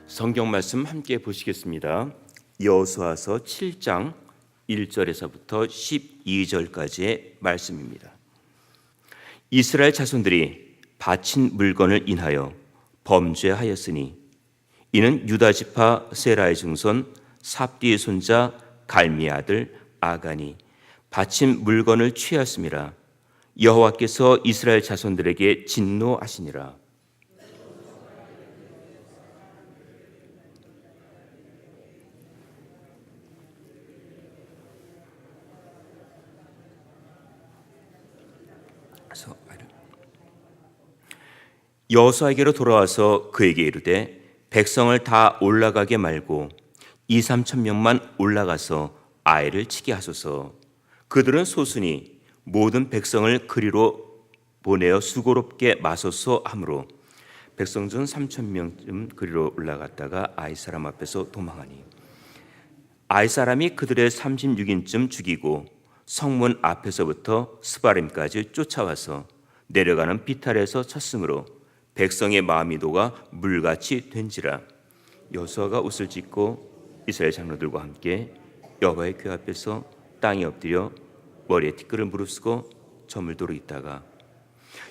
성경 말씀 함께 보시겠습니다. 여호수아서 7장 1절에서부터 12절까지의 말씀입니다. 이스라엘 자손들이 바친 물건을 인하여 범죄하였으니 이는 유다 지파 세라의 증손 삽디의 손자 갈미의 아들 아간이 바친 물건을 취하였음이라. 여호와께서 이스라엘 자손들에게 진노하시니라. 여호수아에게로 돌아와서 그에게 이르되 백성을 다 올라가게 말고 2-3천 명만 올라가서 아이를 치게 하소서. 그들은 소순이 모든 백성을 그리로 보내어 수고롭게 마소서 하므로 백성 중 3천 명쯤 그리로 올라갔다가 아이 사람 앞에서 도망하니 아이 사람이 그들의 36인쯤 죽이고 성문 앞에서부터 스바림까지 쫓아와서 내려가는 비탈에서 쳤으므로 백성의 마음이 녹아 물같이 된지라. 여호수아가 옷을 찢고 이스라엘 장로들과 함께 여호와의 궤 앞에서 땅에 엎드려 머리에 티끌을 무릅쓰고 저물도록 있다가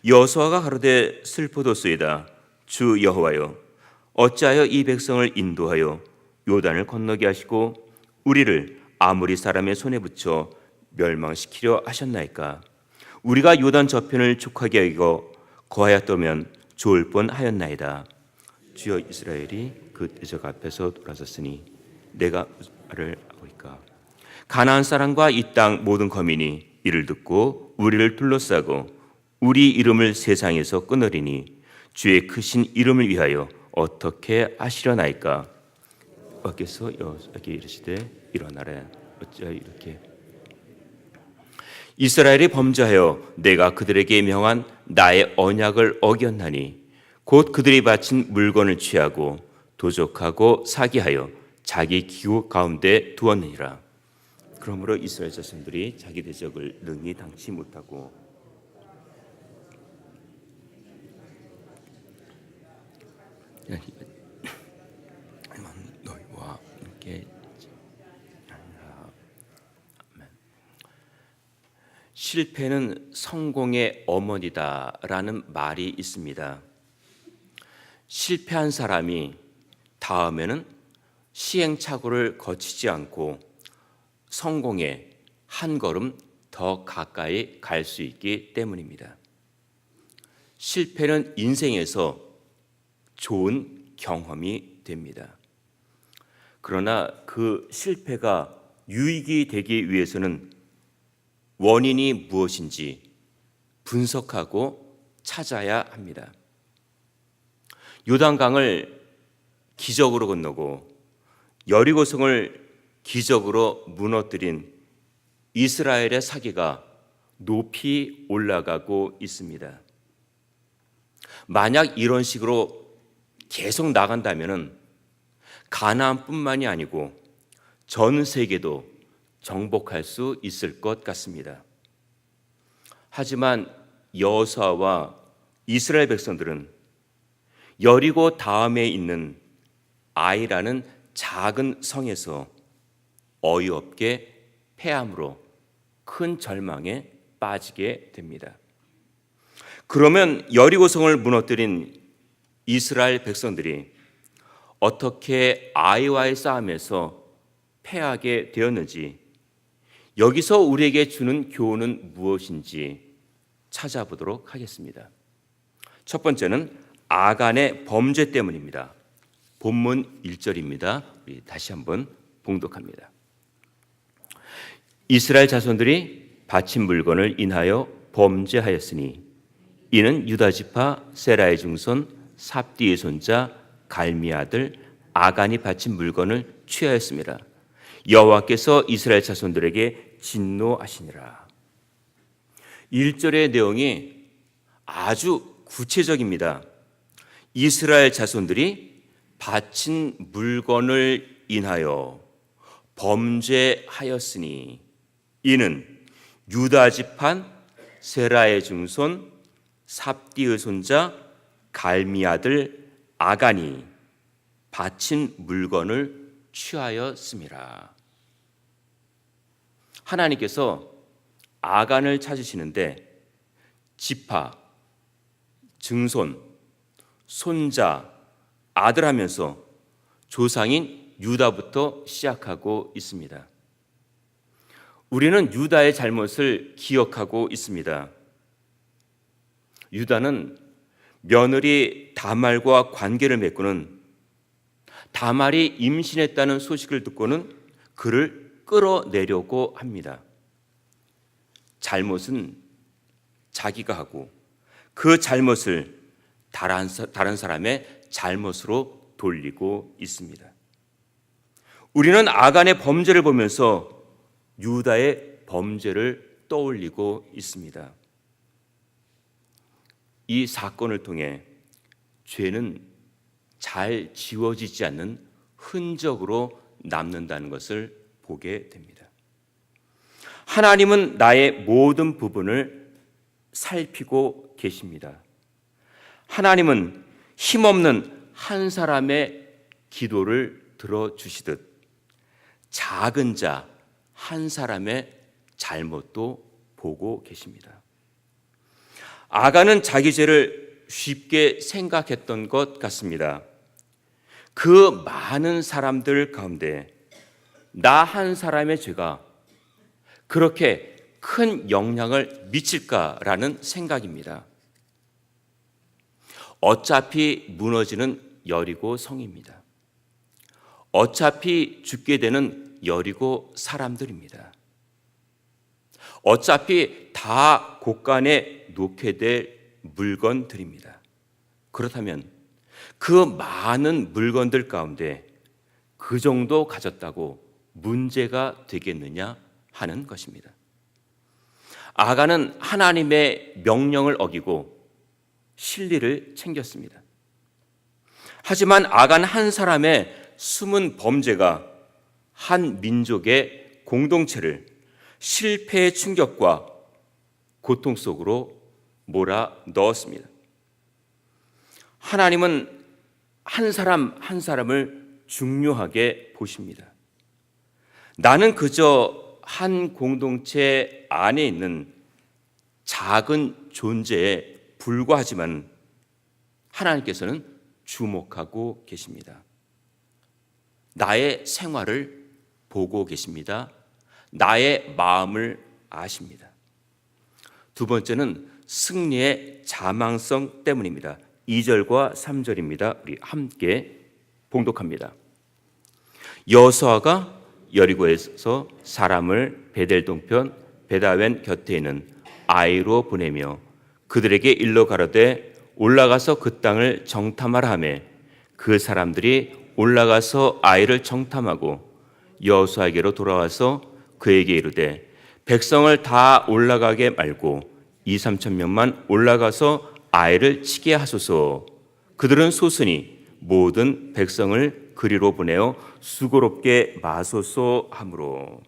여호수아가 가로되 슬프도소이다. 주 여호와여, 어찌하여 이 백성을 인도하여 요단을 건너게 하시고 우리를 아모리 사람의 손에 붙여 멸망시키려 하셨나이까? 우리가 요단 저편을 족하게 하고 거하였다면 좋을 뻔하였나이다. 주여, 이스라엘이 그 대적 앞에서 돌아섰으니 내가 말을 하고이까? 가나안 사람과 이 땅 모든 거민이 이를 듣고 우리를 둘러싸고 우리 이름을 세상에서 끊으리니 주의 크신 이름을 위하여 어떻게 하시려나이까? 여호와께서 여호수아에게 이르시되 일어나라. 어찌하여 이렇게 이스라엘이 범죄하여 내가 그들에게 명한 나의 언약을 어겼나니 곧 그들이 바친 물건을 취하고 도적하고 사기하여 자기 기후 가운데 두었느니라. 그러므로 이스라엘 자손들이 자기 대적을 능히 당치 못하고 너희와 함께 실패는 성공의 어머니다라는 말이 있습니다. 실패한 사람이 다음에는 시행착오를 거치지 않고 성공에 한 걸음 더 가까이 갈 수 있기 때문입니다. 실패는 인생에서 좋은 경험이 됩니다. 그러나 그 실패가 유익이 되기 위해서는 원인이 무엇인지 분석하고 찾아야 합니다. 요단강을 기적으로 건너고 여리고성을 기적으로 무너뜨린 이스라엘의 사기가 높이 올라가고 있습니다. 만약 이런 식으로 계속 나간다면 가나안뿐만이 아니고 전 세계도 정복할 수 있을 것 같습니다. 하지만 여호수아와 이스라엘 백성들은 여리고 다음에 있는 아이라는 작은 성에서 어이없게 패함으로 큰 절망에 빠지게 됩니다. 그러면 여리고성을 무너뜨린 이스라엘 백성들이 어떻게 아이와의 싸움에서 패하게 되었는지, 여기서 우리에게 주는 교훈은 무엇인지 찾아보도록 하겠습니다. 첫 번째는 아간의 범죄 때문입니다. 본문 1절입니다. 우리 다시 한번 봉독합니다. 이스라엘 자손들이 바친 물건을 인하여 범죄하였으니 이는 유다 지파 세라의 증손 삽디의 손자 갈미의 아들 아간이 바친 물건을 취하였습니다. 여호와께서 이스라엘 자손들에게 진노하시니라. 1절의 내용이 아주 구체적입니다. 이스라엘 자손들이 바친 물건을 인하여 범죄하였으니 이는 유다 지파 세라의 증손 삽디의 손자 갈미 아들 아간이 바친 물건을 취하였음이라. 하나님께서 아간을 찾으시는데 지파, 증손, 손자, 아들 하면서 조상인 유다부터 시작하고 있습니다. 우리는 유다의 잘못을 기억하고 있습니다. 유다는 며느리 다말과 관계를 맺고는 다말이 임신했다는 소식을 듣고는 그를 끌어내려고 합니다. 잘못은 자기가 하고 그 잘못을 다른 사람의 잘못으로 돌리고 있습니다. 우리는 아간의 범죄를 보면서 유다의 범죄를 떠올리고 있습니다. 이 사건을 통해 죄는 잘 지워지지 않는 흔적으로 남는다는 것을 보게 됩니다. 하나님은 나의 모든 부분을 살피고 계십니다. 하나님은 힘없는 한 사람의 기도를 들어주시듯 작은 자 한 사람의 잘못도 보고 계십니다. 아간은 자기 죄를 쉽게 생각했던 것 같습니다. 그 많은 사람들 가운데 나 한 사람의 죄가 그렇게 큰 영향을 미칠까라는 생각입니다. 어차피 무너지는 여리고 성입니다. 어차피 죽게 되는 여리고 사람들입니다. 어차피 다 곳간에 놓게 될 물건들입니다. 그렇다면 그 많은 물건들 가운데 그 정도 가졌다고 문제가 되겠느냐 하는 것입니다. 아간은 하나님의 명령을 어기고 실리를 챙겼습니다. 하지만 아간 한 사람의 숨은 범죄가 한 민족의 공동체를 실패의 충격과 고통 속으로 몰아 넣었습니다. 하나님은 한 사람 한 사람을 중요하게 보십니다. 나는 그저 한 공동체 안에 있는 작은 존재에 불과하지만 하나님께서는 주목하고 계십니다. 나의 생활을 보고 계십니다. 나의 마음을 아십니다. 두 번째는 승리의 자망성 때문입니다. 2절과 3절입니다. 우리 함께 봉독합니다. 여호수아가 여리고에서 사람을 베델 동편 베다웬 곁에 있는 아이로 보내며 그들에게 일러 가로되 올라가서 그 땅을 정탐하라 하매 그 사람들이 올라가서 아이를 정탐하고 여호수아에게로 돌아와서 그에게 이르되 백성을 다 올라가게 말고 2-3천 명만 올라가서 아이를 치게 하소서. 그들은 소순이 모든 백성을 그리로 보내어 수고롭게 마소서 하므로.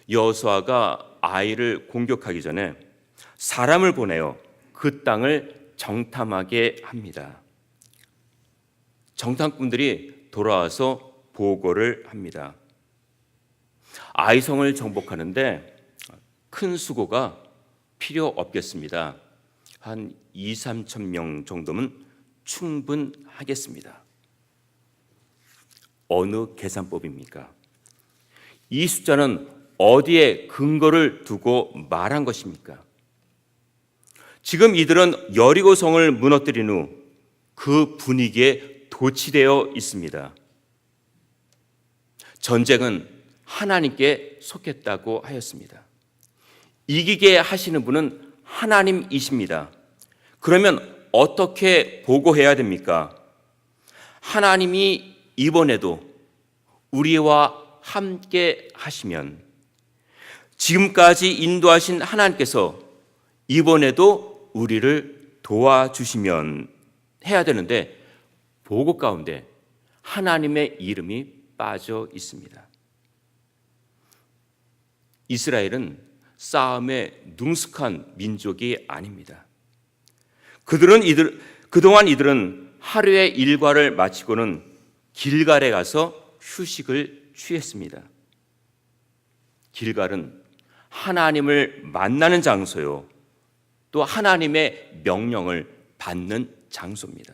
여호수아가 아이를 공격하기 전에 사람을 보내어 그 땅을 정탐하게 합니다. 정탐꾼들이 돌아와서 보고를 합니다. 아이성을 정복하는데 큰 수고가 필요 없겠습니다. 한 2-3천 명 정도면 충분하겠습니다. 어느 계산법입니까? 이 숫자는 어디에 근거를 두고 말한 것입니까? 지금 이들은 여리고성을 무너뜨린 후 그 분위기에 도취되어 있습니다. 전쟁은 하나님께 속했다고 하였습니다. 이기게 하시는 분은 하나님이십니다. 그러면 어떻게 보고해야 됩니까? 하나님이 이번에도 우리와 함께 하시면, 지금까지 인도하신 하나님께서 이번에도 우리를 도와주시면 해야 되는데, 보고 가운데 하나님의 이름이 빠져 있습니다. 이스라엘은 싸움에 능숙한 민족이 아닙니다. 그동안 이들은 하루의 일과를 마치고는 길갈에 가서 휴식을 취했습니다. 길갈은 하나님을 만나는 장소요, 또 하나님의 명령을 받는 장소입니다.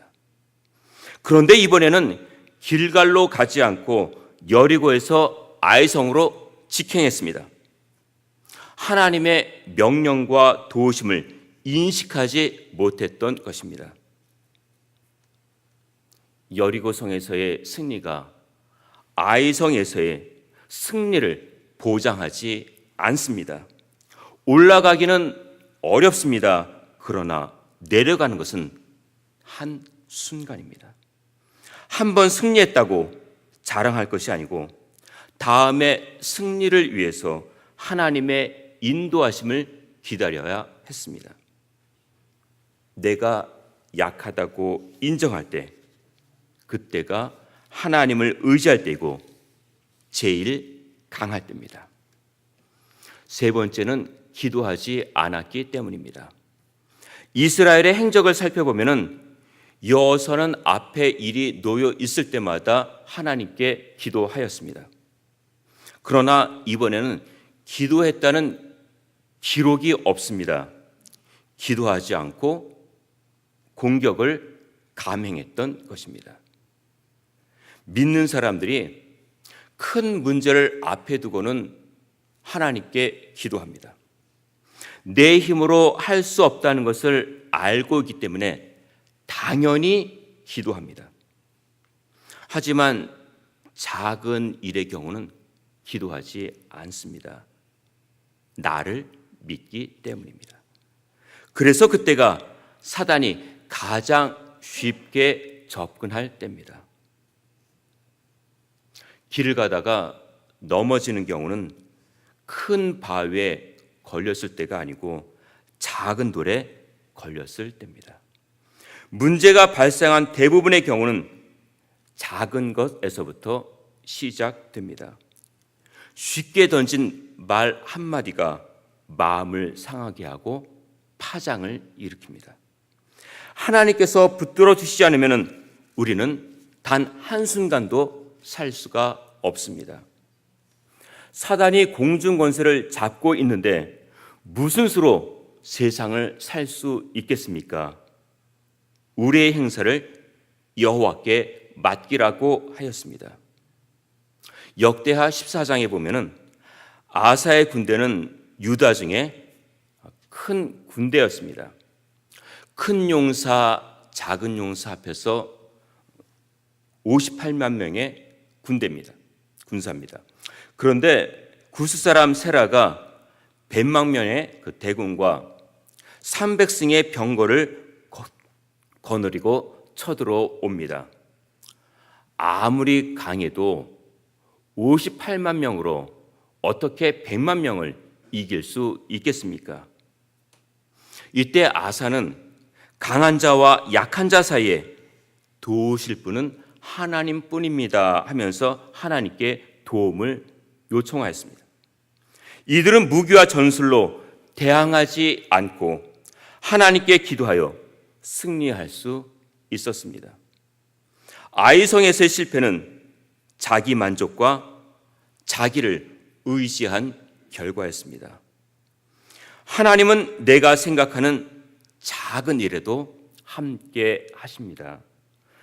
그런데 이번에는 길갈로 가지 않고 여리고에서 아이성으로 직행했습니다. 하나님의 명령과 도우심을 인식하지 못했던 것입니다. 여리고성에서의 승리가 아이성에서의 승리를 보장하지 않습니다. 올라가기는 어렵습니다. 그러나 내려가는 것은 한순간입니다. 한 번 승리했다고 자랑할 것이 아니고 다음에 승리를 위해서 하나님의 인도하심을 기다려야 했습니다. 내가 약하다고 인정할 때, 그때가 하나님을 의지할 때이고 제일 강할 때입니다. 세 번째는 기도하지 않았기 때문입니다. 이스라엘의 행적을 살펴보면 여호수아는 앞에 일이 놓여 있을 때마다 하나님께 기도하였습니다. 그러나 이번에는 기도했다는 기록이 없습니다. 기도하지 않고 공격을 감행했던 것입니다. 믿는 사람들이 큰 문제를 앞에 두고는 하나님께 기도합니다. 내 힘으로 할 수 없다는 것을 알고 있기 때문에 당연히 기도합니다. 하지만 작은 일의 경우는 기도하지 않습니다. 나를 믿기 때문입니다. 그래서 그때가 사단이 가장 쉽게 접근할 때입니다. 길을 가다가 넘어지는 경우는 큰 바위에 걸렸을 때가 아니고 작은 돌에 걸렸을 때입니다. 문제가 발생한 대부분의 경우는 작은 것에서부터 시작됩니다. 쉽게 던진 말 한마디가 마음을 상하게 하고 파장을 일으킵니다. 하나님께서 붙들어 주시지 않으면 우리는 단 한순간도 살 수가 없습니다. 사단이 공중 권세를 잡고 있는데 무슨 수로 세상을 살 수 있겠습니까? 우리의 행사를 여호와께 맡기라고 하였습니다. 역대하 14장에 보면은 아사의 군대는 유다 중에 큰 군대였습니다. 큰 용사, 작은 용사 합해서 58만 명의 군사입니다. 그런데 구스 사람 세라가 100만 명의 그 대군과 300승의 병거를 거느리고 쳐들어옵니다. 아무리 강해도 58만 명으로 어떻게 100만 명을 이길 수 있겠습니까? 이때 아사는 강한 자와 약한 자 사이에 도우실 분은 하나님뿐입니다 하면서 하나님께 도움을 요청하였습니다. 이들은 무기와 전술로 대항하지 않고 하나님께 기도하여 승리할 수 있었습니다. 아이성에서의 실패는 자기 만족과 자기를 의지한 결과였습니다. 하나님은 내가 생각하는 작은 일에도 함께 하십니다.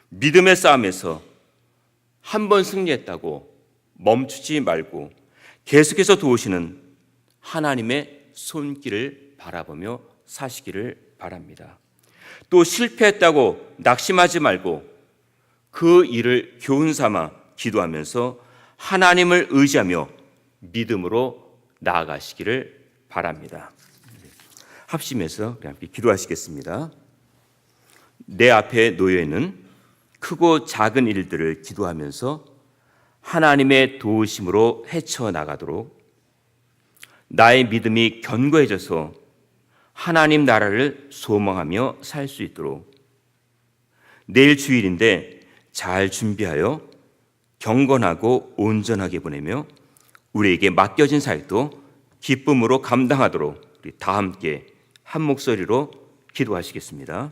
믿음의 싸움에서 한 번 승리했다고 멈추지 말고 계속해서 도우시는 하나님의 손길을 바라보며 사시기를 바랍니다. 또 실패했다고 낙심하지 말고 그 일을 교훈 삼아 기도하면서 하나님을 의지하며 믿음으로 나아가시기를 바랍니다. 합심해서 함께 기도하시겠습니다. 내 앞에 놓여 있는 크고 작은 일들을 기도하면서 하나님의 도우심으로 헤쳐나가도록 나의 믿음이 견고해져서 하나님 나라를 소망하며 살 수 있도록 내일 주일인데 잘 준비하여 경건하고 온전하게 보내며 우리에게 맡겨진 사역도 기쁨으로 감당하도록 우리 다 함께 한 목소리로 기도하시겠습니다.